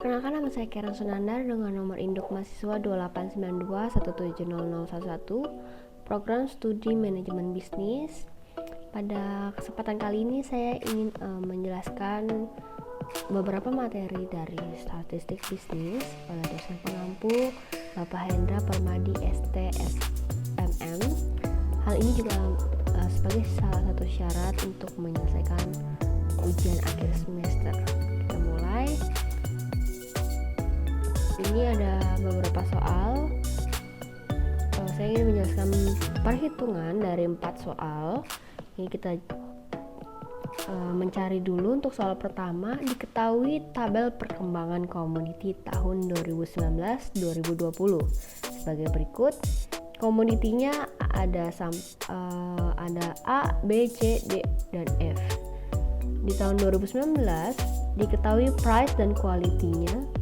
Perkenalkan, nama saya Karen Sunandar dengan nomor induk mahasiswa 2892170011, program studi manajemen bisnis. Pada kesempatan kali ini saya ingin menjelaskan beberapa materi dari statistik bisnis pada dosen pengampu Bapak Hendra Permadi STSMM. Hal ini juga sebagai salah satu syarat untuk menyelesaikan ujian akhir semester. Kita mulai. Ini ada beberapa soal. Saya ingin menjelaskan perhitungan dari 4 soal. Ini kita mencari dulu. Untuk soal pertama, diketahui tabel perkembangan komoditi tahun 2019-2020 sebagai berikut. Komoditinya ada A, B, C, D, dan F. Di tahun 2019 diketahui price dan quality-nya,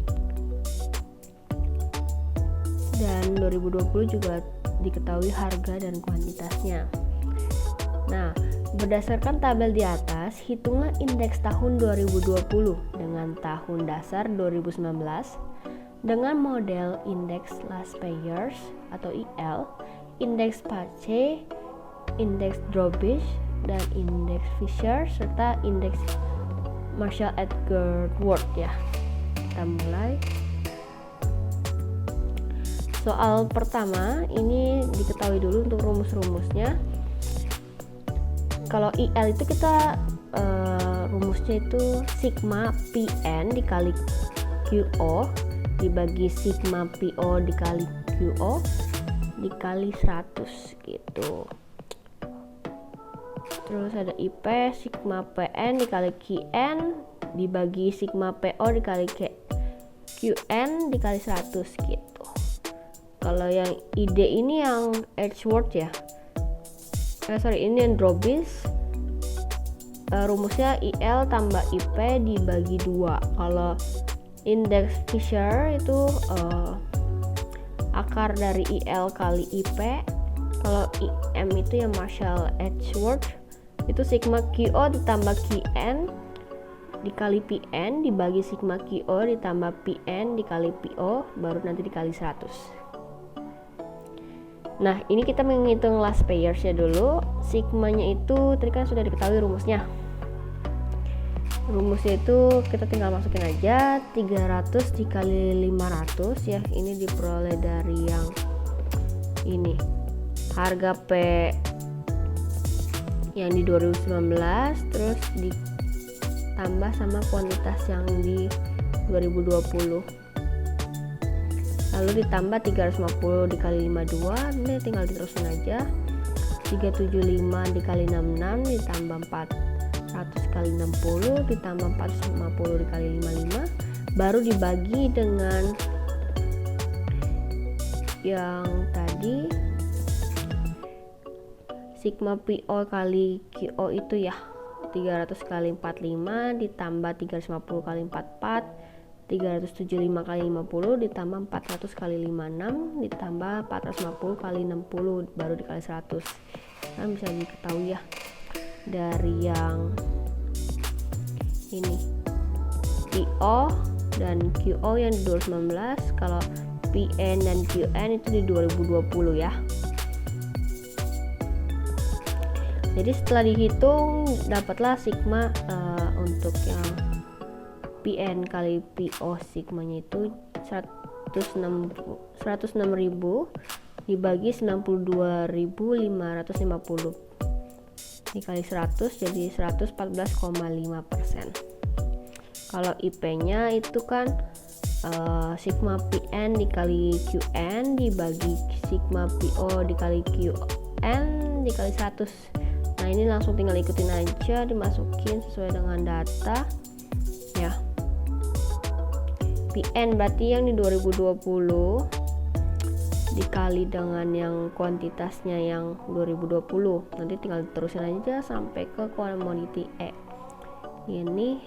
dan 2020 juga diketahui harga dan kuantitasnya. Nah, berdasarkan tabel di atas, hitungan indeks tahun 2020 dengan tahun dasar 2019 dengan model indeks last payers atau IL, indeks Pace, indeks Drobish, dan indeks Fisher serta indeks Marshall Edgeworth ya. Kita mulai. Soal pertama ini diketahui dulu untuk rumus-rumusnya. Kalau IL itu kita rumusnya itu sigma PN dikali QO dibagi sigma PO dikali QO dikali 100 gitu. Terus ada IP sigma PN dikali QN dibagi sigma PO dikali QN dikali 100 gitu. Kalau yang ID ini yang Edgeworth ya. Ini yang Drobish. Rumusnya IL tambah IP dibagi 2. Kalau indeks Fisher itu akar dari IL kali IP. Kalau IM itu yang Marshall Edgeworth itu sigma QO ditambah QN dikali PN dibagi sigma QO ditambah PN dikali PO baru nanti dikali 100. Nah, ini kita menghitung last payers ya dulu. Sigmanya itu tadi kan sudah diketahui rumusnya. Rumusnya itu kita tinggal masukin aja 300 dikali 500 ya. Ini diperoleh dari yang ini. Harga P yang di 2019 terus ditambah sama kuantitas yang di 2020. Lalu ditambah 350 dikali 52, ini tinggal diterusin aja. 375 dikali 66 ditambah 400 kali 60 ditambah 450 dikali 55, baru dibagi dengan yang tadi sigma PO kali QO itu ya, 300 kali 45 ditambah 350 kali 44, 375 kali 50 ditambah 400 kali 56 ditambah 450 kali 60 baru dikali 100. Nah, bisa diketahui ya dari yang ini PO dan QO yang di 2019. Kalau PN dan QN itu di 2020 ya. Jadi setelah dihitung dapatlah sigma untuk yang PN kali PO sigmanya itu 106.000 dibagi 92.550 dikali 100 jadi 114,5%. Kalau IP nya itu kan sigma PN dikali QN dibagi sigma PO dikali QN dikali 100. Nah, ini langsung tinggal ikutin aja, dimasukin sesuai dengan data ya. PN berarti yang di 2020 dikali dengan yang kuantitasnya yang 2020. Nanti tinggal terusin aja sampai ke komoditi E. Ini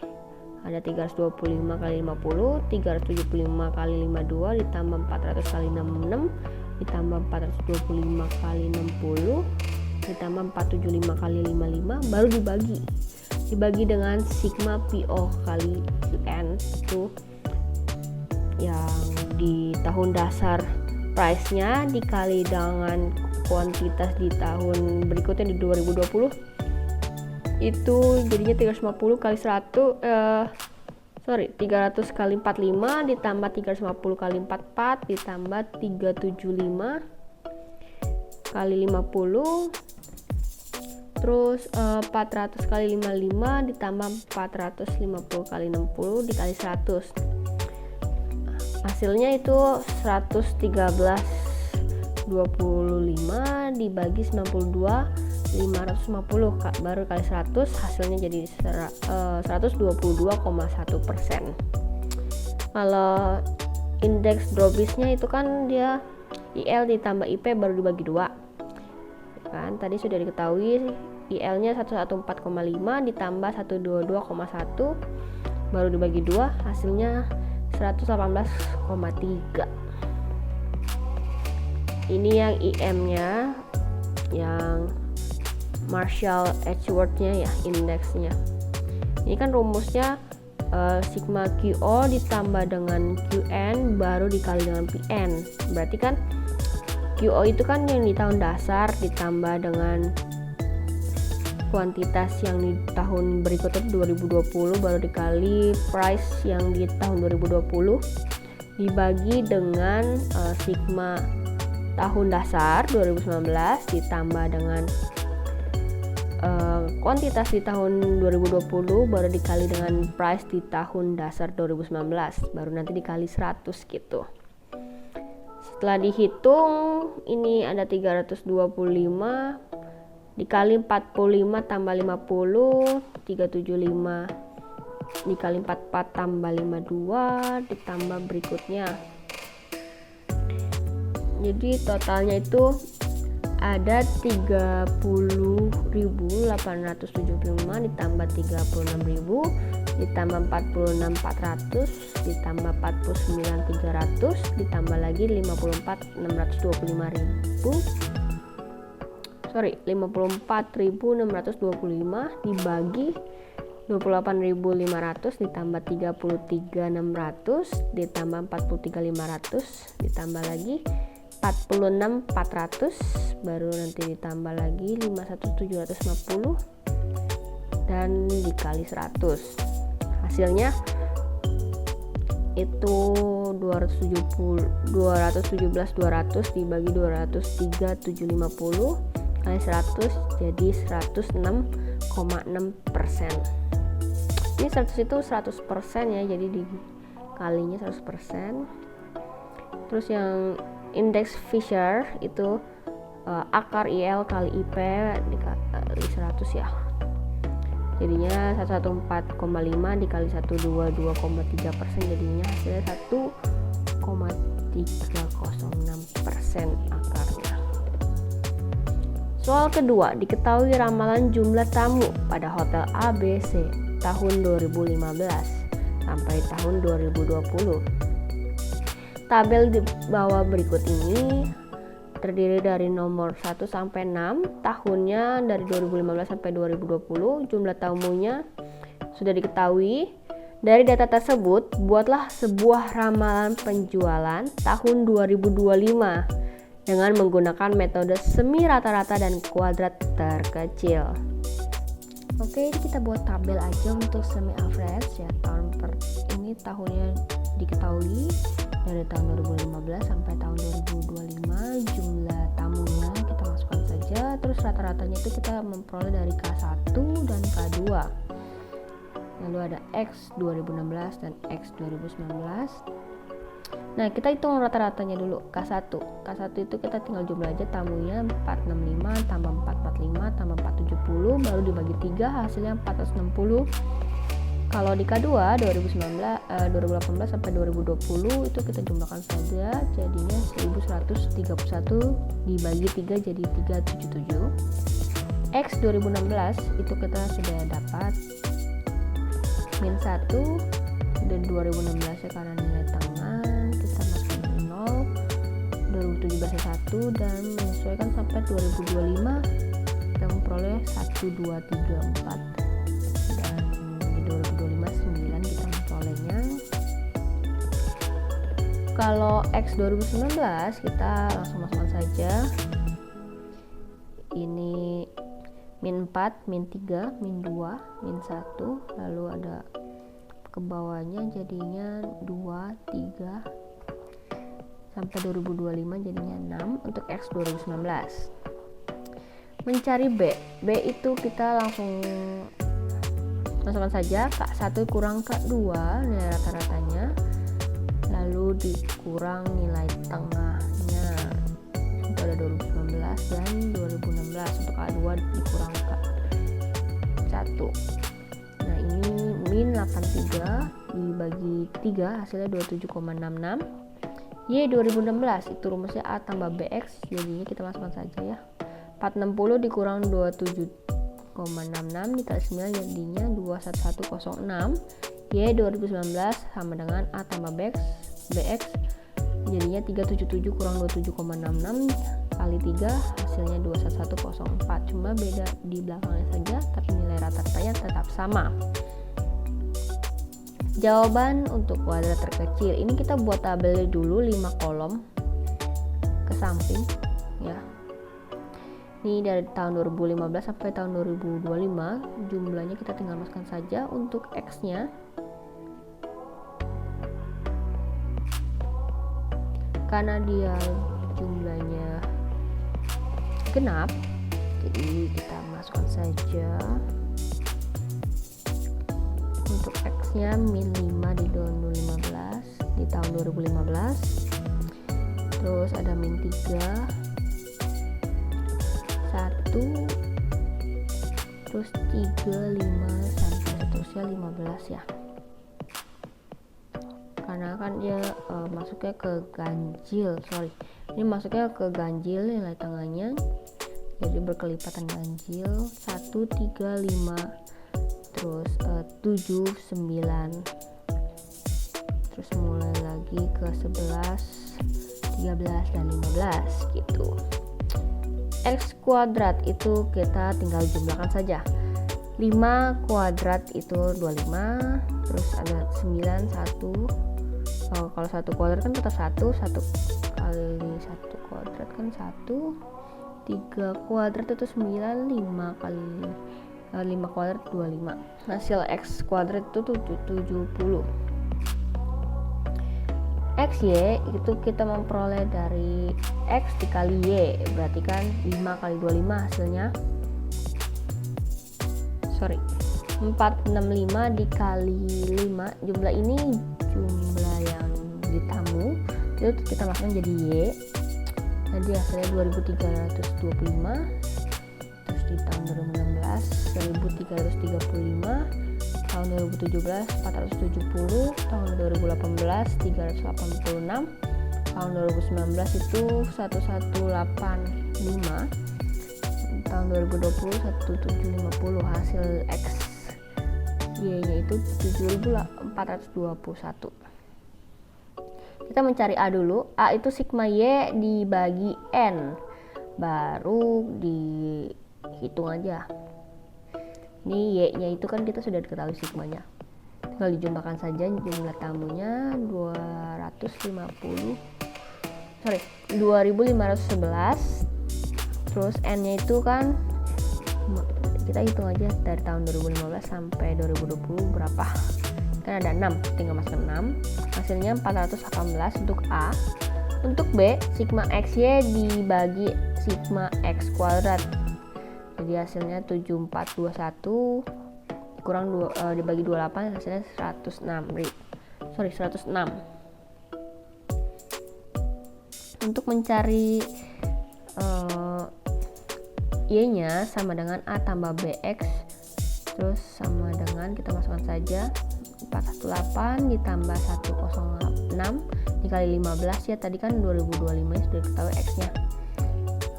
ada 325 kali 50, 375 kali 52 ditambah 400 kali 66 ditambah 425 kali 60 ditambah 475 kali 55 baru dibagi dengan sigma PO kali QN itu yang di tahun dasar price-nya dikali dengan kuantitas di tahun berikutnya di 2020 itu jadinya 350 kali 300 kali 45 ditambah 350 kali 44 ditambah 375 kali 50, terus 400 kali 55 ditambah 450 kali 60 dikali 100, hasilnya itu 113,25 dibagi 92,550 baru kali 100, hasilnya jadi 122,1%. Kalau indeks Drawbiznya itu kan dia IL ditambah IP baru dibagi 2 kan, tadi sudah diketahui IL nya 114,5 ditambah 122,1 baru dibagi 2, hasilnya 118,3. Ini yang IM nya, yang Marshall Edgeworth-nya ya, indeksnya. Ini kan rumusnya sigma QO ditambah dengan QN baru dikali dengan PN. Berarti kan QO itu kan yang di tahun dasar ditambah dengan kuantitas yang di tahun berikutnya 2020 baru dikali price yang di tahun 2020 dibagi dengan sigma tahun dasar 2019 ditambah dengan kuantitas di tahun 2020 baru dikali dengan price di tahun dasar 2019 baru nanti dikali 100 gitu. Setelah dihitung ini ada 325 dikali 45 tambah 50 375 dikali 44 tambah 52 ditambah berikutnya. Jadi totalnya itu ada 30.875 ditambah 36.000 ditambah 46.400 ditambah 49.300 ditambah lagi 54.625 dibagi 28.500 ditambah 33.600 ditambah 43.500 ditambah lagi 46.400 baru nanti ditambah lagi 51.750 dan dikali 100, hasilnya itu 217.200 dibagi 203.750 kali 100 jadi 106,6%. Ini 100 itu 100% ya, jadi dikalinya 100%. Terus yang indeks Fisher itu akar IL kali IP dikali 100 ya, jadinya 114,5 dikali 122,3% jadinya hasilnya 1,306% akarnya. Soal kedua, diketahui ramalan jumlah tamu pada hotel ABC tahun 2015 sampai tahun 2020. Tabel di bawah berikut ini terdiri dari nomor 1 sampai 6, tahunnya dari 2015 sampai 2020, jumlah tamunya sudah diketahui. Dari data tersebut, buatlah sebuah ramalan penjualan tahun 2025 dengan menggunakan metode semi rata-rata dan kuadrat terkecil. Oke, kita buat tabel aja untuk semi average ya. Tahunnya diketahui dari tahun 2015 sampai tahun 2025, jumlah tamunya kita masukkan saja, terus rata-ratanya itu kita memperoleh dari K1 dan K2, lalu ada X 2016 dan X 2019. Nah, kita hitung rata-ratanya dulu. K1 itu kita tinggal jumlah aja tamunya 465 tambah 445 tambah 470 baru dibagi 3 hasilnya 460. Kalau di K2 2018 sampai 2020 itu kita jumlahkan saja, jadinya 1131 dibagi 3 jadi 377. X 2016 itu kita sudah dapat min 1 dan 2016 ya karena nilai tengah kita masukkan 0, 2017 1 dan menyesuaikan sampai 2025 kita memperoleh 1, 2, 3, 4 dan di 2025 9 kita memperolehnya kalau X 2019 kita langsung masukkan saja. Ini min 4, min 3, min 2, min 1, lalu ada ke bawahnya jadinya 2, 3 sampai 2025 jadinya 6 untuk X 2019. Mencari B itu kita langsung masukkan saja K1 kurang K2 nilai rata-ratanya, lalu dikurang nilai tengahnya, itu ada 2019 dan 2016. Untuk A2 dikurang K1. Nah ini min 83 dibagi 3 hasilnya 27,66. Y 2016 itu rumusnya A tambah BX, jadinya kita masukkan saja ya, 460 dikurang 27,66 dikali 9 jadinya 21106. Y 2019 sama dengan A tambah BX jadinya 377 kurang 27,66 kali 3 hasilnya 21104, cuma beda di belakangnya saja tapi nilai rata-ratanya tetap sama. Jawaban untuk kuadrat terkecil ini kita buat tabel dulu 5 kolom ke samping ya. Ini dari tahun 2015 sampai tahun 2025, jumlahnya kita tinggal masukkan saja. Untuk X-nya karena dia jumlahnya genap, jadi kita masukkan saja. Untuk X-nya min 5 di tahun 2015, terus ada min 3, 1, terus 3, 5 sampai seterusnya 15 ya, karena kan dia masuknya ke ganjil, ini masuknya ke ganjil nilai tengahnya, jadi berkelipatan ganjil. 1, 3, 5, terus 7, 9, terus mulai lagi ke 11, 13 dan 15 gitu. X kuadrat itu kita tinggal jumlahkan saja. 5 kuadrat itu 25, terus ada 9, 1. Kalau 1 kuadrat kan tetap 1 kali 1 kuadrat kan 1. 3 kuadrat itu 9, 5 kali 5 kuadrat 25. Hasil X kuadrat itu 70. XY itu kita memperoleh dari X dikali Y, berarti kan 5 kali 25 hasilnya 465 dikali 5, jumlah ini jumlah yang ditamu, itu kita masukkan jadi Y, jadi hasilnya 2325. Terus di tahun 2016 1335, tahun 2017 470, tahun 2018 386, tahun 2019 itu 1185, tahun 2020 1750. Hasil X Y nya itu 7421. Kita mencari A dulu. A itu sigma Y dibagi N, baru dihitung aja. Ini Y nya itu kan kita sudah diketahui sigmanya, tinggal dijumlahkan saja. Jumlah tamunya 2511, terus N nya itu kan kita hitung aja dari tahun 2015 sampai 2020 berapa, kan ada 6, tinggal masukkan 6, hasilnya 418 untuk A. Untuk B, sigma XY dibagi sigma X kuadrat, jadi hasilnya 7421 kurang dibagi 28 hasilnya 106. Untuk mencari Y nya sama dengan A tambah BX, terus sama dengan kita masukkan saja 418 ditambah 106 dikali 15 ya, tadi kan 2025 sudah diketahui X nya,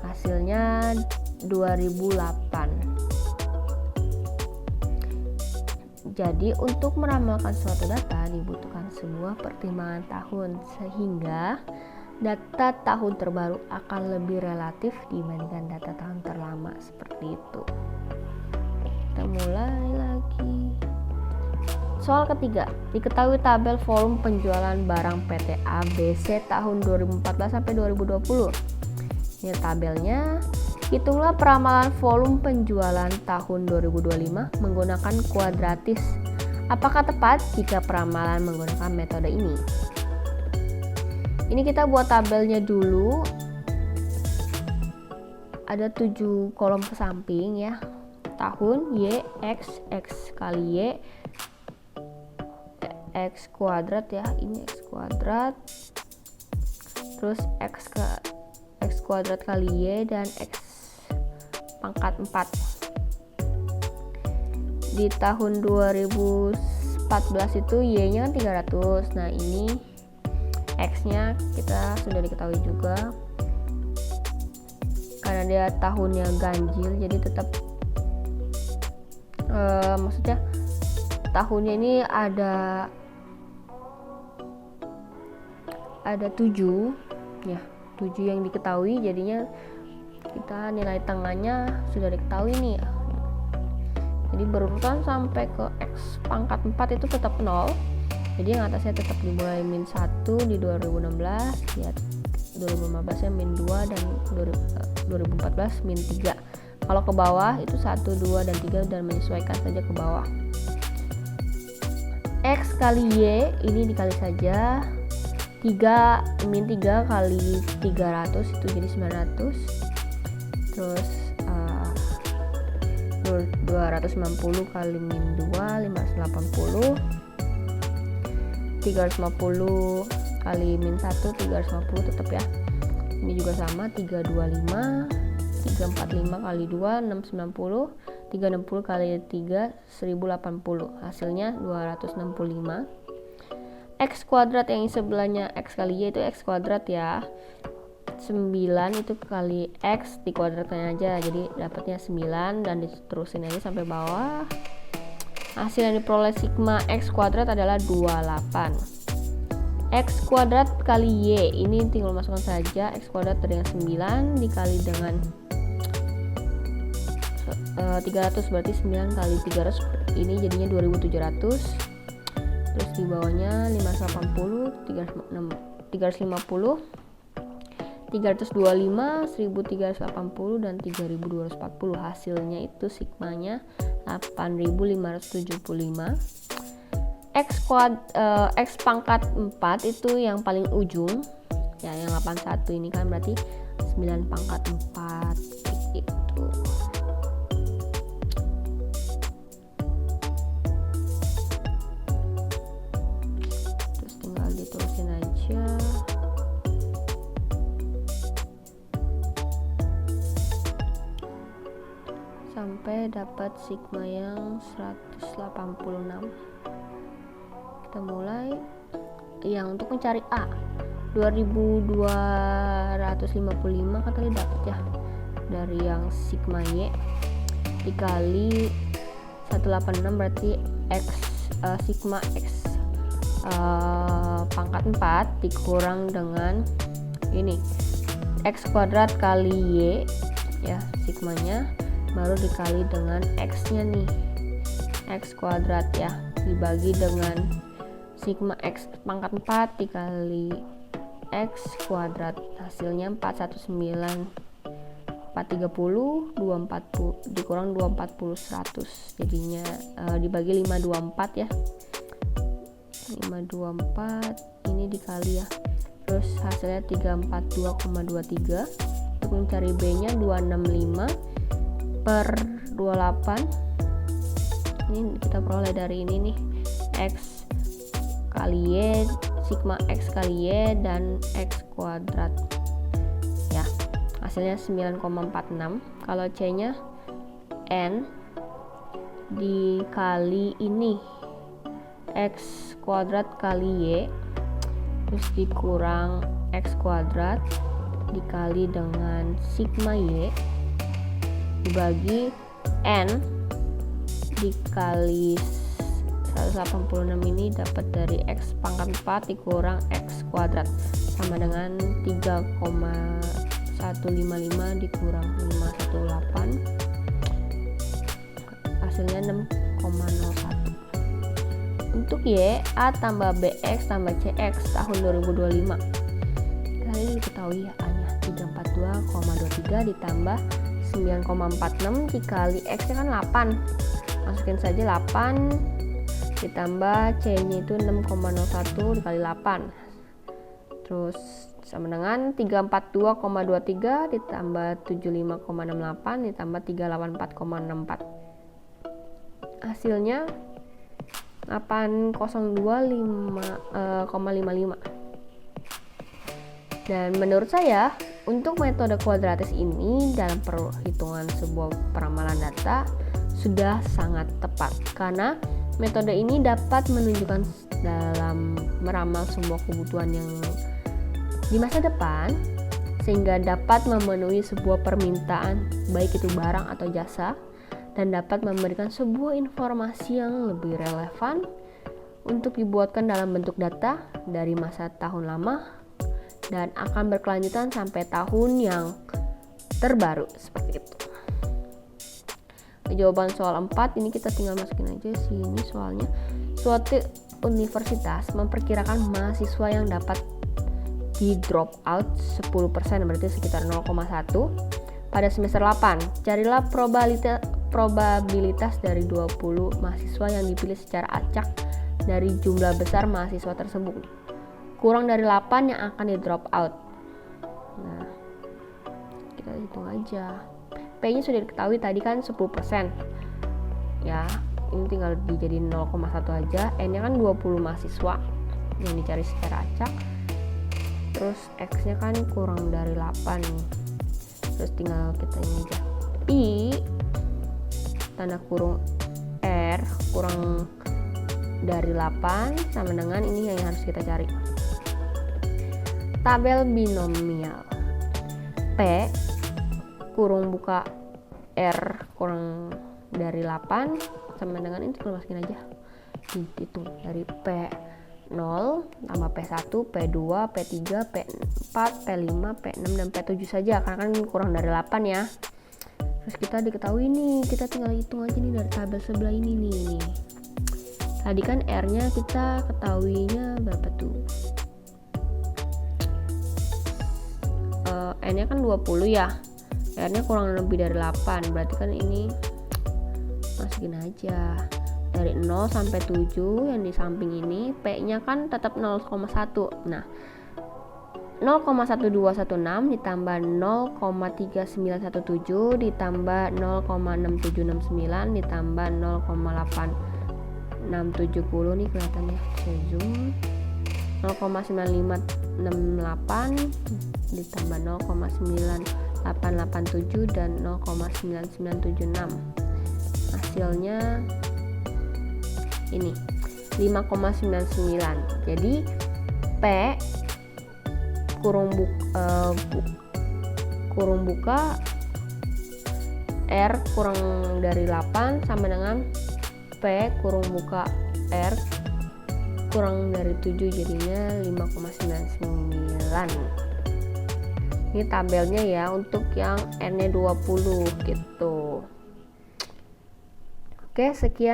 hasilnya 2008. Jadi untuk meramalkan suatu data dibutuhkan sebuah pertimbangan tahun, sehingga data tahun terbaru akan lebih relatif dibandingkan data tahun terlama, seperti itu. Kita mulai lagi. Soal ketiga, diketahui tabel volume penjualan barang PT ABC tahun 2014 sampai 2020. Ini tabelnya. Hitunglah peramalan volume penjualan tahun 2025 menggunakan kuadratis. Apakah tepat jika peramalan menggunakan metode ini? Ini kita buat tabelnya dulu. Ada 7 kolom ke samping ya. Tahun Y, X kali Y, X kuadrat ya, ini X kuadrat, terus X kuadrat kali Y dan X pangkat 4. Di tahun 2014 itu Y nya kan 300. Nah ini X nya kita sudah diketahui juga, karena dia tahunnya ganjil jadi tetap maksudnya tahunnya ini ada 7 ya, 7 yang diketahui, jadinya kita nilai tengahnya sudah diketahui nih ya. Jadi berurutan sampai ke X pangkat 4 itu tetap 0, jadi yang atasnya tetap dimulai min 1 di 2016 ya, 2015 nya min 2 dan 2014 min 3. Kalau ke bawah itu 1, 2 dan 3 dan menyesuaikan saja ke bawah. X kali Y ini dikali saja, 3 min 3 kali 300 itu jadi 900, terus 290 kali min 2 580, 350 kali min 1 350 tetap ya. Ini juga sama, 325, 345 kali 2 690, 360 kali 3 1080, hasilnya 265. X kuadrat yang sebelahnya X kali Y itu X kuadrat ya, 9 itu kali X dikuadratkan aja, jadi dapatnya 9 dan diterusin aja sampai bawah. Hasil yang diperoleh sigma X kuadrat adalah 28. X kuadrat kali Y ini tinggal masukkan saja, X kuadrat dengan 9 dikali dengan 300 berarti 9 kali 300 ini jadinya 2700. Terus di bawahnya 580, 350, 325, 1380 dan 3240. Hasilnya itu sigmanya 8575. X pangkat 4 itu yang paling ujung ya, yang 81 ini kan berarti 9 pangkat 4 itu. Terus tinggal ditulisin aja. Sampai dapat sigma yang 186. Kita mulai yang untuk mencari A 2255 katanya dapat ya, dari yang sigma Y dikali 186 berarti X sigma X pangkat 4 dikurang dengan ini X kuadrat kali Y ya, sigmanya baru dikali dengan X nya nih, X kuadrat ya, dibagi dengan sigma X pangkat 4 dikali X kuadrat, hasilnya 419, 430, 240 dikurang 240 100, jadinya dibagi 524 ya, 524 ini dikali ya, terus hasilnya 342,23. Untuk mencari B nya 265 per 28, ini kita peroleh dari ini nih, X kali Y, sigma X kali Y dan X kuadrat ya, hasilnya 9,46. Kalau C nya N dikali ini X kuadrat kali Y terus dikurang X kuadrat dikali dengan sigma Y dibagi N dikali 186, ini dapat dari X pangkat 4 dikurang X kuadrat sama dengan 3,155 dikurang 518, hasilnya 6,01. Untuk Y, A tambah BX tambah CX tahun 2025. Kali ini diketahui ya, A-nya 342,23 ditambah 9,46 dikali X-nya kan 8. Masukin saja 8 ditambah C-nya itu 6,01 dikali 8. Terus sama dengan 342,23 ditambah 75,68 ditambah 384,64. Hasilnya 802,55. Dan menurut saya untuk metode kuadratis ini dalam perhitungan sebuah peramalan data sudah sangat tepat, karena metode ini dapat menunjukkan dalam meramal semua kebutuhan yang di masa depan, sehingga dapat memenuhi sebuah permintaan baik itu barang atau jasa, dan dapat memberikan sebuah informasi yang lebih relevan untuk dibuatkan dalam bentuk data dari masa tahun lama dan akan berkelanjutan sampai tahun yang terbaru, seperti itu. Jawaban soal 4 ini kita tinggal masukin aja sini soalnya. Suatu universitas memperkirakan mahasiswa yang dapat di drop out 10%, berarti sekitar 0,1 pada semester 8. Carilah probabilitas dari 20 mahasiswa yang dipilih secara acak dari jumlah besar mahasiswa tersebut. Kurang dari 8 yang akan di drop out. Nah, kita hitung aja. P-nya sudah diketahui tadi kan 10%. Ya, ini tinggal dijadiin 0,1 aja. N-nya kan 20 mahasiswa yang dicari secara acak. Terus X-nya kan kurang dari 8 nih. Terus tinggal kita ini aja. I tanda kurung R kurang dari 8 sama dengan ini yang harus kita cari. Tabel binomial. P kurung buka R kurang dari 8 sama dengan ini, kita masukin aja. Dihitung dari P 0 tambah P1, P2, P3, P4, P5, P6 dan P7 saja, karena kan kurang dari 8 ya. Terus kita diketahui nih, kita tinggal hitung aja nih dari tabel sebelah ini nih. Tadi kan R-nya kita ketahuinya berapa tuh? N-nya kan 20 ya. R-nya kurang lebih dari 8, berarti kan ini masukin aja. Dari 0 sampai 7 yang di samping ini, P-nya kan tetap 0,1. Nah, 0,1216 ditambah 0,3917 ditambah 0,6769 ditambah 0,8670 nih kelihatannya. Saya zoom. 0,9568 ditambah 0,9887 dan 0,9976. Hasilnya ini 5,99. Jadi P kurung buka R kurang dari 8 sama dengan P kurung buka R kurang dari 7, jadinya 5,99. Ini tabelnya ya untuk yang N-nya 20 gitu. Oke, sekian.